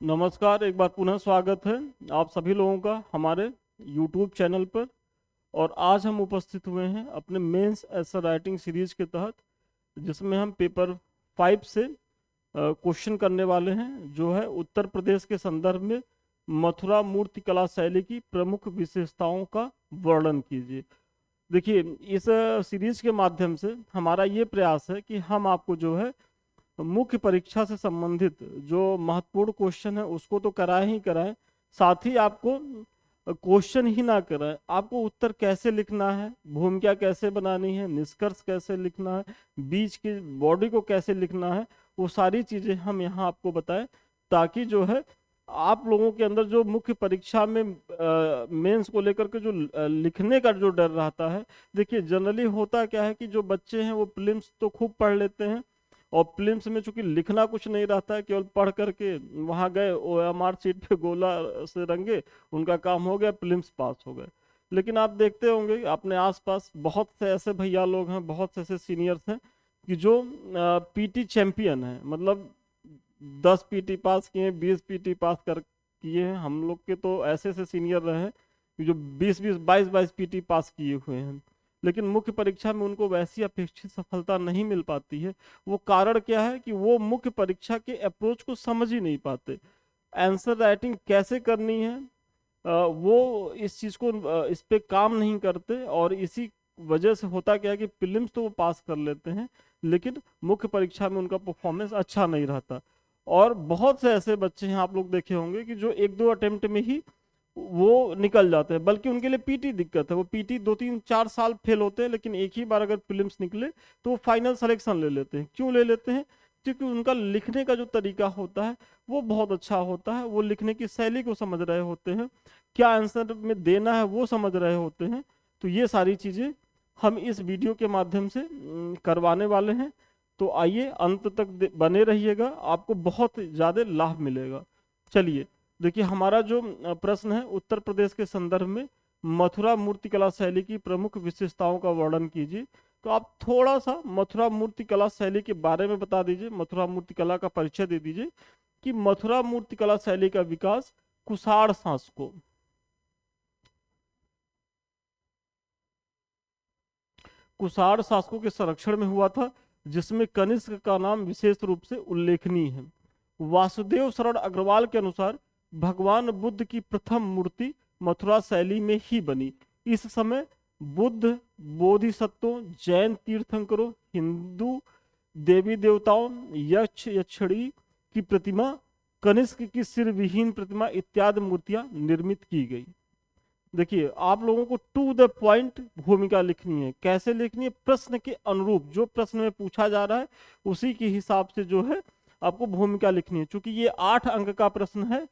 नमस्कार, एक बार पुनः स्वागत है आप सभी लोगों का हमारे YouTube चैनल पर। और आज हम उपस्थित हुए हैं अपने मेंस एसे राइटिंग सीरीज के तहत, जिसमें हम पेपर 5 से क्वेश्चन करने वाले हैं, जो है उत्तर प्रदेश के संदर्भ में मथुरा मूर्ति कला शैली की प्रमुख विशेषताओं का वर्णन कीजिए। देखिए, इस सीरीज के माध्यम से हमारा ये प्रयास है कि हम आपको जो है मुख्य परीक्षा से संबंधित जो महत्वपूर्ण क्वेश्चन है उसको तो कराएं ही कराएं, साथ ही आपको क्वेश्चन ही ना कराएं, आपको उत्तर कैसे लिखना है, भूमिका कैसे बनानी है, निष्कर्ष कैसे लिखना है, बीच की बॉडी को कैसे लिखना है, वो सारी चीजें हम यहाँ आपको बताएं, ताकि जो है आप लोगों के अंदर जो मुख्य परीक्षा में मेंस को लेकर के जो लिखने का जो डर रहता है। देखिए, जनरली होता क्या है कि जो बच्चे हैं वो प्रीलिम्स तो खूब पढ़ लेते हैं, और प्रीलिम्स में चूंकि लिखना कुछ नहीं रहता है, केवल पढ़ करके वहां गए, OMR सीट पे गोला से रंगे, उनका काम हो गया, प्रीलिम्स पास हो गए। लेकिन आप देखते होंगे अपने आसपास बहुत से ऐसे भैया लोग हैं, बहुत से ऐसे सीनियर्स हैं कि जो PT चैंपियन हैं, मतलब 10 PT पास किए, 20 PT पास कर किए हैं। हम लोग के तो ऐसे ऐसे सीनियर रहे हैं कि जो 20-20, 22-22 PT पास किए हुए हैं, लेकिन मुख्य परीक्षा में उनको वैसी अपेक्षित सफलता नहीं मिल पाती है। वो कारण क्या है कि वो मुख्य परीक्षा के अप्रोच को समझ ही नहीं पाते, आंसर राइटिंग कैसे करनी है, वो इस चीज को इस पे काम नहीं करते, और इसी वजह से होता क्या है कि प्रीलिम्स तो वो पास कर लेते हैं, लेकिन मुख्य परीक्षा में उनका परफॉर्मेंस अच्छा नहीं रहता। और बहुत से ऐसे बच्चे हैं, आप लोग देखे होंगे, कि जो 1-2 अटेम्प्ट में ही वो निकल जाते हैं, बल्कि उनके लिए PT दिक्कत है। वो PT 2-3-4 साल फेल होते हैं, लेकिन एक ही बार अगर प्रीलिम्स निकले तो वो फाइनल सिलेक्शन ले लेते हैं। क्यों ले लेते हैं? क्योंकि उनका लिखने का जो तरीका होता है वो बहुत अच्छा होता है, वो लिखने की शैली को समझ रहे होते हैं, क्या आंसर में देना है वो समझ रहे होते हैं। तो ये सारी चीजें हम इस वीडियो के माध्यम से करवाने वाले हैं। तो आइए अंत तक बने रहिएगा, आपको बहुत ज़्यादा लाभ मिलेगा। चलिए, देखिए, हमारा जो प्रश्न है, उत्तर प्रदेश के संदर्भ में मथुरा मूर्तिकला शैली की प्रमुख विशेषताओं का वर्णन कीजिए। तो आप थोड़ा सा मथुरा मूर्तिकला शैली के बारे में बता दीजिए, मथुरा मूर्तिकला का परिचय दे दीजिए कि मथुरा मूर्तिकला शैली का विकास कुषाण शासकों कुषाण शासकों के संरक्षण में हुआ था, जिसमें कनिष्क का नाम विशेष रूप से उल्लेखनीय है। वासुदेव शरण अग्रवाल के अनुसार भगवान बुद्ध की प्रथम मूर्ति मथुरा शैली में ही बनी। इस समय बुद्ध, बोधिसत्वों, जैन तीर्थंकरों, हिंदू देवी देवताओं, यक्ष यक्षिणी की प्रतिमा, कनिष्क की सिर विहीन प्रतिमा इत्यादि मूर्तियां निर्मित की गई। देखिए, आप लोगों को टू द पॉइंट भूमिका लिखनी है। कैसे लिखनी है? प्रश्न के अनुरूप, जो प्रश्न में पूछा जा रहा है उसी के हिसाब से जो है आपको भूमिका लिखनी है। क्योंकि ये 8 अंक का प्रश्न है,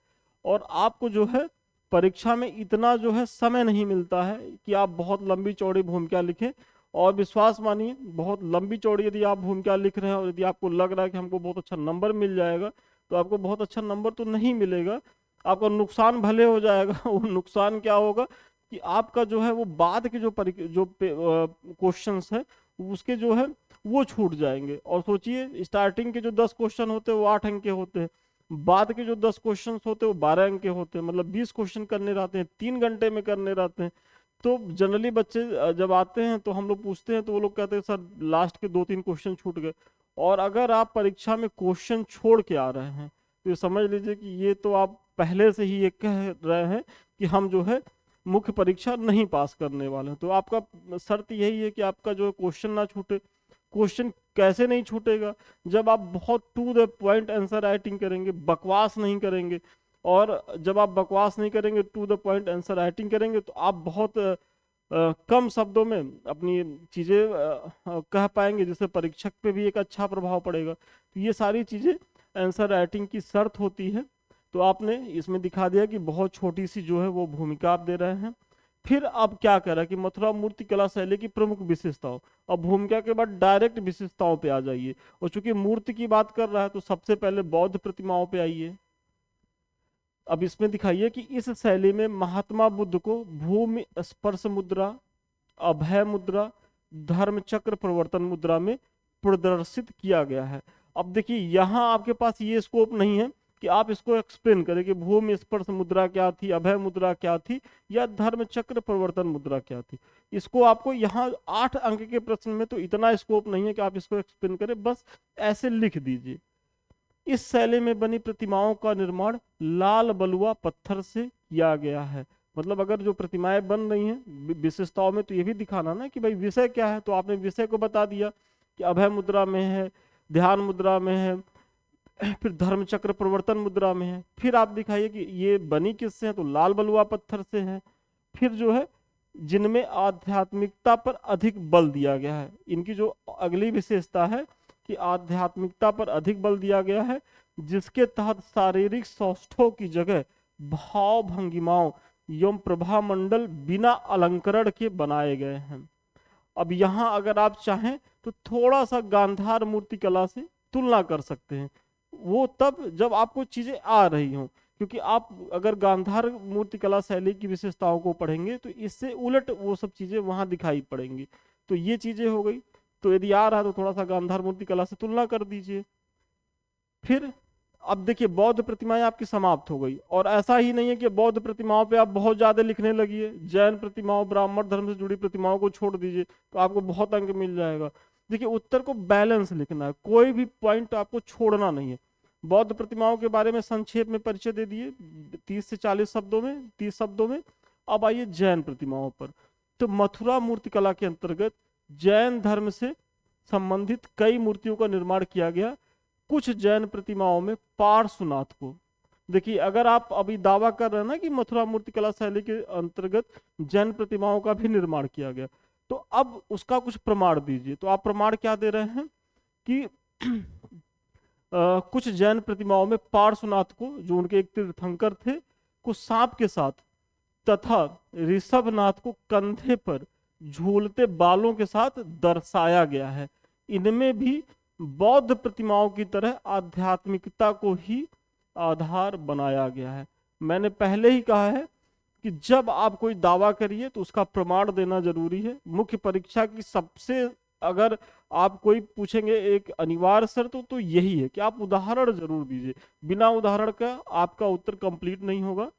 और आपको जो है परीक्षा में इतना जो है समय नहीं मिलता है कि आप बहुत लंबी चौड़ी भूमिका लिखें। और विश्वास मानिए, बहुत लंबी चौड़ी यदि आप भूमिका लिख रहे हैं और यदि आपको लग रहा है कि हमको बहुत अच्छा नंबर मिल जाएगा, तो आपको बहुत अच्छा नंबर तो नहीं मिलेगा, आपका नुकसान भले हो जाएगा। वो नुकसान क्या होगा कि आपका जो है वो बाद के जो क्वेश्चंस है उसके जो है वो छूट जाएंगे। और सोचिए, स्टार्टिंग के जो 10 क्वेश्चन होते हैं वो 8 अंक के होते हैं, बाद के जो 10 क्वेश्चन होते हैं वो 12 अंक के होते हैं, मतलब 20 क्वेश्चन करने रहते हैं, 3 घंटे में करने रहते हैं। तो जनरली बच्चे जब आते हैं तो हम लोग पूछते हैं, तो वो लोग कहते हैं सर लास्ट के 2-3 क्वेश्चन छूट गए। और अगर आप परीक्षा में क्वेश्चन छोड़ के आ रहे हैं, तो ये समझ लीजिए कि ये तो आप पहले से ही ये कह रहे हैं कि हम जो है मुख्य परीक्षा नहीं पास करने वाले हैं। तो आपका शर्त यही है कि आपका जो क्वेश्चन ना छूटे। क्वेश्चन कैसे नहीं छूटेगा? जब आप बहुत to the point answer writing करेंगे, बकवास नहीं करेंगे। और जब आप बकवास नहीं करेंगे, to the point answer writing करेंगे, तो आप बहुत कम शब्दों में अपनी चीजें कह पाएंगे, जिससे परीक्षक पे भी एक अच्छा प्रभाव पड़ेगा। तो ये सारी चीजें आंसर राइटिंग की शर्त होती है। तो आपने इसमें दिखा दिया कि बहुत छोटी सी जो है वो भूमिका आप दे रहे हैं। फिर अब क्या कह रहा है कि मथुरा मूर्ति कला शैली की प्रमुख विशेषताओं। अब भूमिका के बाद डायरेक्ट विशेषताओं पे आ जाइए, और चूंकि मूर्ति की बात कर रहा है तो सबसे पहले बौद्ध प्रतिमाओं पे आइए। अब इसमें दिखाइए कि इस शैली में महात्मा बुद्ध को भूमि स्पर्श मुद्रा, अभय मुद्रा, धर्म चक्र प्रवर्तन मुद्रा में प्रदर्शित किया गया है। अब देखिए, यहाँ आपके पास ये स्कोप नहीं है कि आप इसको एक्सप्लेन करें कि भूमि स्पर्श मुद्रा क्या थी, अभय मुद्रा क्या थी, या धर्म चक्र प्रवर्तन मुद्रा क्या थी। इसको आपको यहाँ 8 अंक के प्रश्न में तो इतना स्कोप नहीं है कि आप इसको एक्सप्लेन करें, बस ऐसे लिख दीजिए। इस शैली में बनी प्रतिमाओं का निर्माण लाल बलुआ पत्थर से किया गया है। मतलब अगर जो प्रतिमाएं बन रही हैं विशेषताओं में, तो ये भी दिखाना ना कि भाई विषय क्या है। तो आपने विषय को बता दिया कि अभय मुद्रा में है, ध्यान मुद्रा में है, फिर धर्म चक्र प्रवर्तन मुद्रा में है। फिर आप दिखाइए कि ये बनी किससे है, तो लाल बलुआ पत्थर से है। फिर जो है जिनमें आध्यात्मिकता पर अधिक बल दिया गया है। इनकी जो अगली विशेषता है कि आध्यात्मिकता पर अधिक बल दिया गया है, जिसके तहत शारीरिक सौष्ठव की जगह भाव भंगिमाओं एवं प्रभा मंडल बिना अलंकरण के बनाए गए हैं। अब यहाँ अगर आप चाहें तो थोड़ा सा गांधार मूर्ति कला से तुलना कर सकते हैं, वो तब जब आपको चीजें आ रही हों। क्योंकि आप अगर गांधार मूर्ति कला शैली की विशेषताओं को पढ़ेंगे तो इससे उलट वो सब चीजें वहां दिखाई पड़ेंगी। तो ये चीजें हो गई। तो यदि आ रहा है तो थोड़ा सा गांधार मूर्ति कला से तुलना कर दीजिए। फिर अब देखिए बौद्ध प्रतिमाएं आपकी समाप्त हो गई, और ऐसा ही नहीं है कि बौद्ध प्रतिमाओं पे आप बहुत ज्यादा लिखने लगिए। जैन प्रतिमाओं, ब्राह्मण धर्म से जुड़ी प्रतिमाओं को छोड़ दीजिए तो आपको बहुत अंक मिल जाएगा। देखिए उत्तर को बैलेंस लिखना है, कोई भी पॉइंट आपको छोड़ना नहीं है। बौद्ध प्रतिमाओं के बारे में संक्षेप में परिचय दे दिए 30 से 40 शब्दों में, 30 शब्दों में। अब आइए जैन प्रतिमाओं पर। तो मथुरा मूर्तिकला के अंतर्गत जैन धर्म से संबंधित कई मूर्तियों का निर्माण किया गया। कुछ जैन प्रतिमाओं में पार्श्वनाथ को, देखिए अगर आप अभी दावा कर रहे हैं ना कि मथुरा मूर्तिकला शैली के अंतर्गत जैन प्रतिमाओं का भी निर्माण किया गया, तो अब उसका कुछ प्रमाण दीजिए। तो आप प्रमाण क्या दे रहे हैं कि कुछ जैन प्रतिमाओं में पार्श्वनाथ को, जो उनके एक तीर्थंकर थे, को सांप के साथ तथा ऋषभनाथ को कंधे पर झूलते बालों के साथ दर्शाया गया है। इनमें भी बौद्ध प्रतिमाओं की तरह आध्यात्मिकता को ही आधार बनाया गया है। मैंने पहले ही कहा है कि जब आप कोई दावा करिए तो उसका प्रमाण देना जरूरी है। मुख्य परीक्षा की सबसे, अगर आप कोई पूछेंगे एक अनिवार्य शर्त तो यही है कि आप उदाहरण जरूर दीजिए। बिना उदाहरण का आपका उत्तर कंप्लीट नहीं होगा।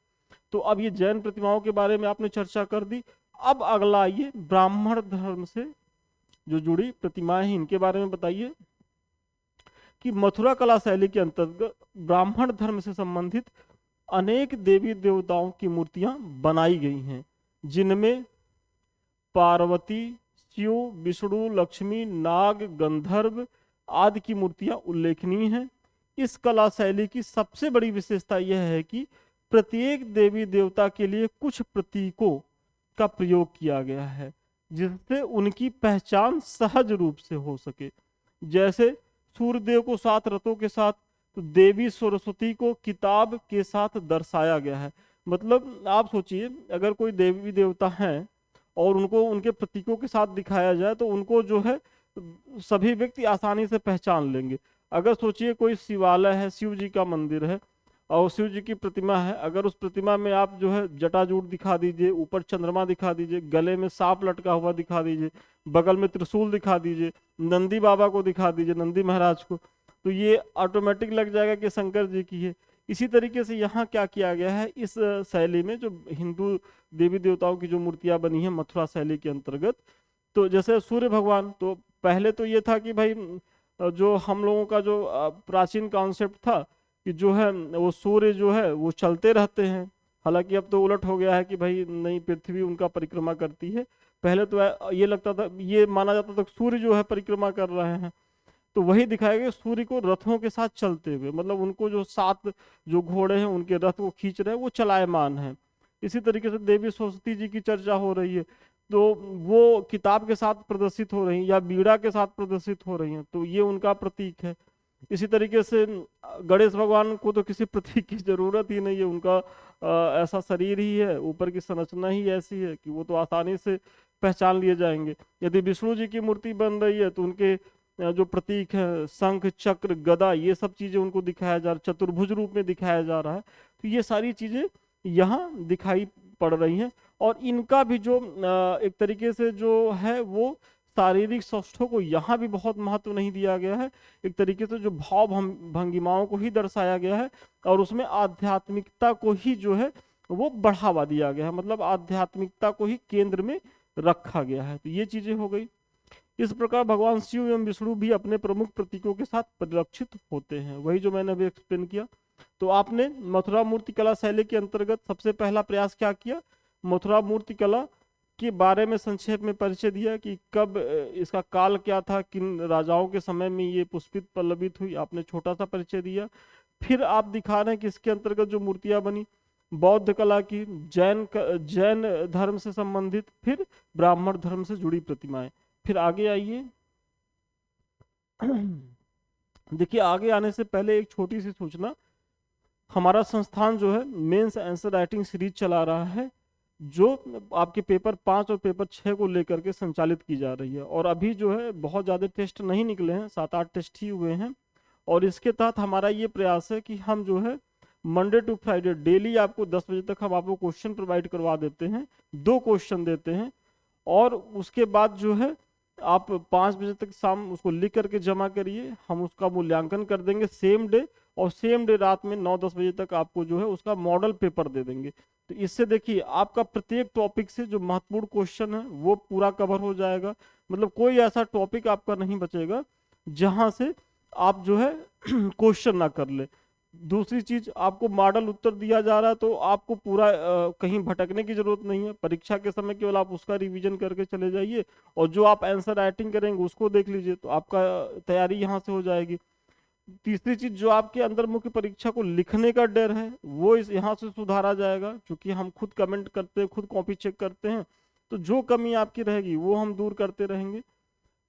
तो अब ये जैन प्रतिमाओं के बारे में आपने चर्चा कर दी। अब अगला आइए ब्राह्मण धर्म से जो जुड़ी प्रतिमाएं हैं, इनके बारे में बताइए कि मथुरा कला शैली के अंतर्गत ब्राह्मण धर्म से संबंधित अनेक देवी देवताओं की मूर्तियां बनाई गई हैं, जिनमें पार्वती, शिव, विष्णु, लक्ष्मी, नाग, गंधर्व आदि की मूर्तियां उल्लेखनीय हैं। इस कला शैली की सबसे बड़ी विशेषता यह है कि प्रत्येक देवी देवता के लिए कुछ प्रतीकों का प्रयोग किया गया है, जिससे उनकी पहचान सहज रूप से हो सके। जैसे सूर्यदेव को 7 रथों के साथ, तो देवी सरस्वती को किताब के साथ दर्शाया गया है। मतलब आप सोचिए अगर कोई देवी देवता हैं और उनको उनके प्रतीकों के साथ दिखाया जाए तो उनको जो है सभी व्यक्ति आसानी से पहचान लेंगे। अगर सोचिए कोई शिवालय है, शिव जी का मंदिर है और शिव जी की प्रतिमा है, अगर उस प्रतिमा में आप जो है जटाजूट दिखा दीजिए, ऊपर चंद्रमा दिखा दीजिए, गले में सांप लटका हुआ दिखा दीजिए, बगल में त्रिशूल दिखा दीजिए, नंदी बाबा को दिखा दीजिए, नंदी महाराज को, तो ये ऑटोमेटिक लग जाएगा कि शंकर जी की है। इसी तरीके से यहाँ क्या किया गया है, इस शैली में जो हिंदू देवी देवताओं की जो मूर्तियां बनी है मथुरा शैली के अंतर्गत, तो जैसे सूर्य भगवान, तो पहले तो ये था कि भाई जो हम लोगों का जो प्राचीन कॉन्सेप्ट था कि जो है वो सूर्य जो है वो चलते रहते हैं। हालांकि अब तो उलट हो गया है कि भाई नहीं, पृथ्वी उनका परिक्रमा करती है। पहले तो ये लगता था, ये माना जाता था सूर्य जो है परिक्रमा कर रहे हैं, तो वही दिखाया गया सूर्य को रथों के साथ चलते हुए, मतलब उनको जो 7 जो घोड़े हैं उनके रथ को खींच रहे हैं वो चलायमान है। इसी तरीके से देवी सरस्वती जी की चर्चा हो रही है, तो वो किताब के साथ प्रदर्शित हो रही हैं या बीड़ा के साथ प्रदर्शित हो रही हैं, तो ये उनका प्रतीक है। इसी तरीके से गणेश भगवान को तो किसी प्रतीक की जरूरत ही नहीं है, उनका ऐसा शरीर ही है, ऊपर की संरचना ही ऐसी है कि वो तो आसानी से पहचान लिए जाएंगे। यदि विष्णु जी की मूर्ति बन रही है तो उनके जो प्रतीक है शंख, चक्र, गदा, ये सब चीजें उनको दिखाया जा रहा है, चतुर्भुज रूप में दिखाया जा रहा है। तो ये सारी चीजें यहाँ दिखाई पड़ रही हैं, और इनका भी जो एक तरीके से जो है वो शारीरिक सौष्ठव को यहाँ भी बहुत महत्व नहीं दिया गया है। एक तरीके से जो भाव भंगिमाओं को ही दर्शाया गया है और उसमें आध्यात्मिकता को ही जो है वो बढ़ावा दिया गया है, मतलब आध्यात्मिकता को ही केंद्र में रखा गया है। तो ये चीजें हो गई। इस प्रकार भगवान शिव एवं विष्णु भी अपने प्रमुख प्रतीकों के साथ परिलक्षित होते हैं, वही जो मैंने अभी एक्सप्लेन किया। तो आपने मथुरा मूर्ति कला शैली के अंतर्गत सबसे पहला प्रयास क्या किया, मथुरा मूर्ति कला के बारे में संक्षेप में परिचय दिया कि कब इसका काल क्या था, किन राजाओं के समय में ये पुष्पित पल्लवित हुई, आपने छोटा सा परिचय दिया। फिर आप दिखा रहे हैं कि इसके अंतर्गत जो मूर्तियां बनी बौद्ध कला की, जैन धर्म से संबंधित, फिर ब्राह्मण धर्म से जुड़ी प्रतिमाएं। फिर आगे आइए। देखिए आगे आने से पहले एक छोटी सी सूचना, हमारा संस्थान जो है मेंस आंसर राइटिंग सीरीज चला रहा है जो आपके पेपर 5 और पेपर 6 को लेकर के संचालित की जा रही है। और अभी जो है बहुत ज़्यादा टेस्ट नहीं निकले हैं, 7-8 टेस्ट ही हुए हैं। और इसके तहत हमारा ये प्रयास है कि हम जो है मंडे टू फ्राइडे डेली आपको 10 बजे तक हम आपको क्वेश्चन प्रोवाइड करवा देते हैं, 2 क्वेश्चन देते हैं। और उसके बाद जो है आप 5 बजे तक शाम उसको लिख करके जमा करिए, हम उसका मूल्यांकन कर देंगे सेम डे, और सेम डे रात में 9-10 बजे तक आपको जो है उसका मॉडल पेपर दे देंगे। तो इससे देखिए आपका प्रत्येक टॉपिक से जो महत्वपूर्ण क्वेश्चन है वो पूरा कवर हो जाएगा, मतलब कोई ऐसा टॉपिक आपका नहीं बचेगा जहां से आप जो है क्वेश्चन ना कर ले। दूसरी चीज, आपको मॉडल उत्तर दिया जा रहा है तो आपको पूरा कहीं भटकने की जरूरत नहीं है। परीक्षा के समय केवल आप उसका रिवीजन करके चले जाइए और जो आप आंसर राइटिंग करेंगे उसको देख लीजिए, तो आपका तैयारी यहाँ से हो जाएगी। तीसरी चीज, जो आपके अंदर मुख्य परीक्षा को लिखने का डर है वो इस यहाँ से सुधारा जाएगा, क्योंकि हम खुद कमेंट करते हैं, खुद कॉपी चेक करते हैं, तो जो कमी आपकी रहेगी वो हम दूर करते रहेंगे।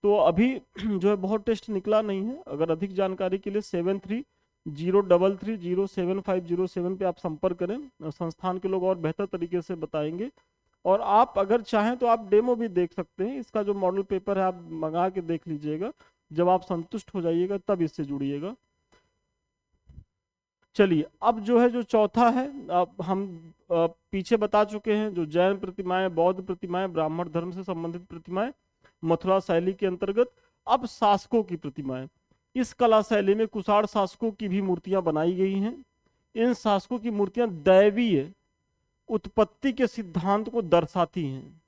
तो अभी जो है बहुत टेस्ट निकला नहीं है। अगर अधिक जानकारी के लिए 7303307507 पे आप संपर्क करें, संस्थान के लोग और बेहतर तरीके से बताएंगे। और आप अगर चाहें तो आप डेमो भी देख सकते हैं, इसका जो मॉडल पेपर है आप मंगा के देख लीजिएगा, जब आप संतुष्ट हो जाइएगा तब इससे जुड़िएगा। चलिए अब जो है जो चौथा है, अब हम पीछे बता चुके हैं जो जैन प्रतिमाएं, बौद्ध प्रतिमाएं, ब्राह्मण धर्म से संबंधित प्रतिमाएं मथुरा शैली के अंतर्गत। अब शासकों की प्रतिमाएं, इस कला शैली में कुषाण शासकों की भी मूर्तियां बनाई गई हैं। इन शासकों की मूर्तियां दैवीय उत्पत्ति के सिद्धांत को दर्शाती हैं।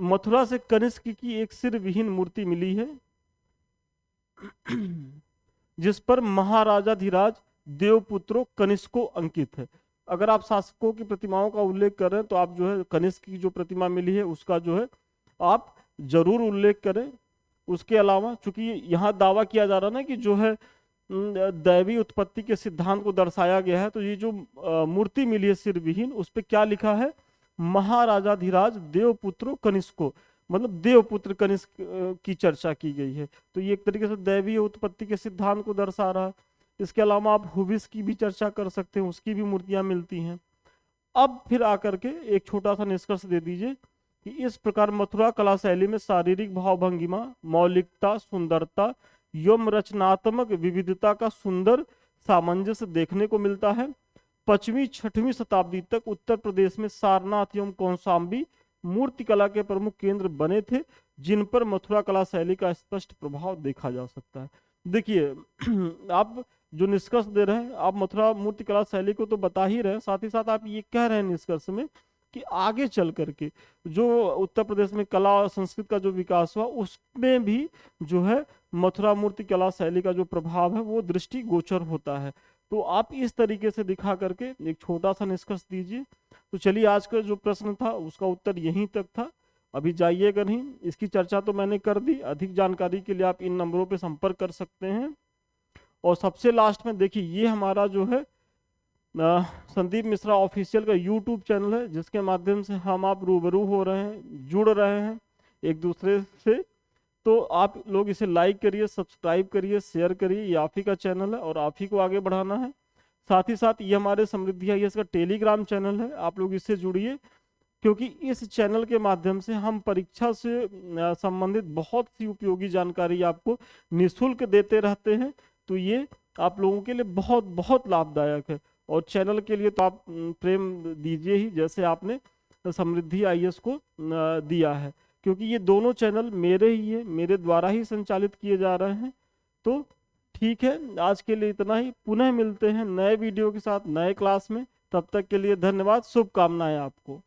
मथुरा से कनिष्क की एक सिर विहीन मूर्ति मिली है जिस पर महाराजाधिराज देवपुत्रो कनिष्को अंकित है। अगर आप शासकों की प्रतिमाओं का उल्लेख कर रहे हैं तो आप जो है कनिष्क की जो प्रतिमा मिली है उसका जो है आप जरूर उल्लेख करें। उसके अलावा चूंकि यहाँ दावा किया जा रहा है ना कि जो है दैवी उत्पत्ति के सिद्धांत को दर्शाया गया है, तो ये जो मूर्ति मिली है सिर विहीन, उस पर क्या लिखा है, महाराजाधिराज देवपुत्रो कनिष्को, मतलब देवपुत्र कनिष्क की चर्चा की गई है। तो ये एक तरीके से दैवीय उत्पत्ति के सिद्धांत को दर्शा रहा है। इसके अलावा आप हुविस की भी चर्चा कर सकते हैं, उसकी भी मूर्तियां मिलती हैं। अब फिर आकर के एक छोटा सा निष्कर्ष दे दीजिए कि इस प्रकार मथुरा कला शैली में शारीरिक भाव भंगिमा, मौलिकता, सुंदरता एवं रचनात्मक विविधता का सुंदर सामंजस्य देखने को मिलता है। 5वीं 6वीं शताब्दी तक उत्तर प्रदेश में सारनाथ एवं कौशाम्बी मूर्ति कला के प्रमुख केंद्र बने थे, जिन पर मथुरा कला शैली का स्पष्ट प्रभाव देखा जा सकता है। देखिए आप जो निष्कर्ष दे रहे हैं, आप मथुरा मूर्ति कला शैली को तो बता ही रहे हैं, साथ ही साथ आप ये कह रहे हैं निष्कर्ष में कि आगे चल करके जो उत्तर प्रदेश में कला और संस्कृत का जो विकास हुआ उसमें भी जो है मथुरा मूर्ति कला शैली का जो प्रभाव है वो दृष्टि गोचर होता है। तो आप इस तरीके से दिखा करके एक छोटा सा निष्कर्ष दीजिए। तो चलिए आज का जो प्रश्न था उसका उत्तर यहीं तक था, अभी जाइएगा नहीं, इसकी चर्चा तो मैंने कर दी। अधिक जानकारी के लिए आप इन नंबरों पे संपर्क कर सकते हैं। और सबसे लास्ट में देखिए ये हमारा जो है संदीप मिश्रा ऑफिशियल का यूट्यूब चैनल है, जिसके माध्यम से हम आप रूबरू हो रहे हैं, जुड़ रहे हैं एक दूसरे से। तो आप लोग इसे लाइक करिए, सब्सक्राइब करिए, शेयर करिए, ये आप ही का चैनल है और आप ही को आगे बढ़ाना है। साथ ही साथ ये हमारे समृद्धि आईएएस का टेलीग्राम चैनल है, आप लोग इससे जुड़िए, क्योंकि इस चैनल के माध्यम से हम परीक्षा से संबंधित बहुत सी उपयोगी जानकारी आपको निःशुल्क देते रहते हैं। तो ये आप लोगों के लिए बहुत बहुत लाभदायक है। और चैनल के लिए तो आप प्रेम दीजिए ही, जैसे आपने समृद्धि आईएएस को दिया है। क्योंकि ये दोनों चैनल मेरे ही है, मेरे द्वारा ही संचालित किए जा रहे हैं। तो ठीक है, आज के लिए इतना ही। पुनः मिलते हैं नए वीडियो के साथ नए क्लास में। तब तक के लिए धन्यवाद, शुभकामनाएं आपको।